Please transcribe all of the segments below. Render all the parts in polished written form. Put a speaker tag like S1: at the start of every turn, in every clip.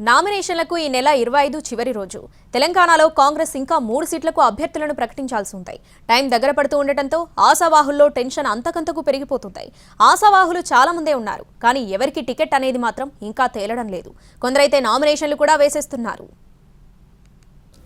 S1: నామినేషన్లకు ఈ నెల 25 చివరి రోజు. తెలంగాణలో కాంగ్రెస్ ఇంకా 3 సీట్లకు అభ్యర్థులను ప్రకటించాల్సి ఉంటాయి. టైం దగ్గర పడుతూ ఉండటంతో ఆశావాహుల్లో టెన్షన్ అంతకంతకు పెరిగిపోతుంది. ఆశావాహులు చాలా మందే ఉన్నారు, కానీ ఎవరికి టికెట్ అనేది మాత్రం ఇంకా తేలడం లేదు. కొందరైతే నామినేషన్లు కూడా వేసేస్తున్నారు.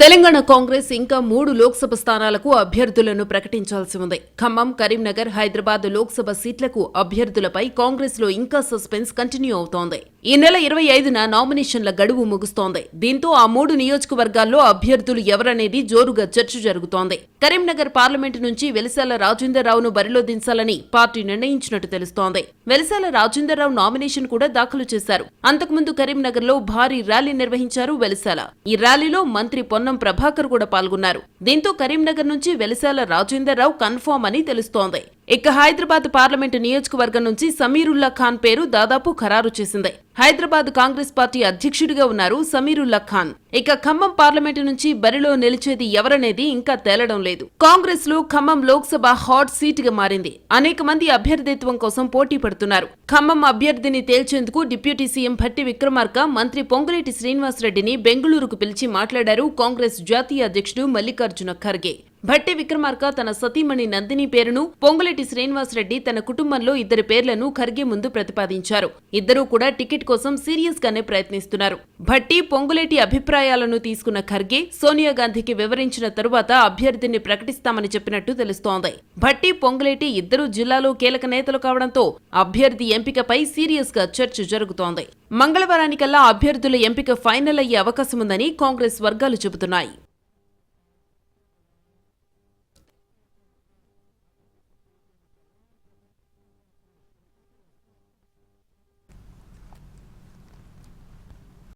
S2: తెలంగాణ కాంగ్రెస్ ఇంకా 3 లోక్సభ స్థానాలకు అభ్యర్థులను ప్రకటించాల్సి ఉంది. ఖమ్మం, కరీంనగర్, హైదరాబాద్ లోక్సభ సీట్లకు అభ్యర్థులపై కాంగ్రెస్ లో ఇంకా సస్పెన్స్ కంటిన్యూ అవుతోంది. ఈ నెల 25న నామినేషన్ల గడువు ముగుస్తోంది. దీంతో ఆ 3 నియోజకవర్గాల్లో అభ్యర్థులు ఎవరనేది జోరుగా చర్చ జరుగుతోంది. కరీంనగర్ పార్లమెంటు నుంచి వెలిశాల రాజేందర్రావును బరిలో దించాలని పార్టీ నిర్ణయించినట్టు తెలుస్తోంది. వెలిశాల రాజేందర్రావు నామినేషన్ కూడా దాఖలు చేశారు. అంతకుముందు కరీంనగర్ లో భారీ ర్యాలీ నిర్వహించారు వెలిశాల. ఈ ర్యాలీలో మంత్రి పొన్నం ప్రభాకర్ కూడా పాల్గొన్నారు. దీంతో కరీంనగర్ నుంచి వెలిశాల రాజేందర్రావు కన్ఫర్మ్ అని తెలుస్తోంది. ఇక హైదరాబాద్ పార్లమెంటు నియోజకవర్గం నుంచి సమీరుల్లా ఖాన్ పేరు దాదాపు ఖరారు చేసింది. హైదరాబాద్ కాంగ్రెస్ పార్టీ అధ్యక్షుడిగా ఉన్నారు సమీరుల్లా ఖాన్. ఇక ఖమ్మం పార్లమెంటు నుంచి బరిలో నిలిచేది ఎవరనేది ఇంకా తేలడం లేదు. కాంగ్రెస్ లో ఖమ్మం లోక్సభ హాట్ సీట్ గా మారింది. అనేక మంది అభ్యర్థిత్వం కోసం పోటీ పడుతున్నారు. ఖమ్మం అభ్యర్థిని తేల్చేందుకు డిప్యూటీ సీఎం భట్టి విక్రమార్క మంత్రి పొంగులేటి శ్రీనివాసరెడ్డిని బెంగళూరుకు పిలిచి మాట్లాడారు కాంగ్రెస్ జాతీయ అధ్యక్షుడు మల్లికార్జున ఖర్గే. భట్టి విక్రమార్క తన సతీమణి నందిని పేరును, పొంగులేటి శ్రీనివాసరెడ్డి తన కుటుంబంలో 2 పేర్లను ఖర్గే ముందు ప్రతిపాదించారు. ఇద్దరూ కూడా టికెట్ కోసం సీరియస్ గానే ప్రయత్నిస్తున్నారు. భట్టి, పొంగులేటి అభిప్రాయాలను తీసుకున్న ఖర్గే సోనియా గాంధీకి వివరించిన తరువాత అభ్యర్థిని ప్రకటిస్తామని చెప్పినట్టు తెలుస్తోంది. భట్టి, పొంగులేటి ఇద్దరు జిల్లాలో కీలక నేతలు కావడంతో అభ్యర్థి ఎంపికపై సీరియస్ గా చర్చ జరుగుతోంది. మంగళవారానికల్లా అభ్యర్థుల ఎంపిక ఫైనల్ అయ్యే అవకాశముందని కాంగ్రెస్ వర్గాలు చెబుతున్నాయి.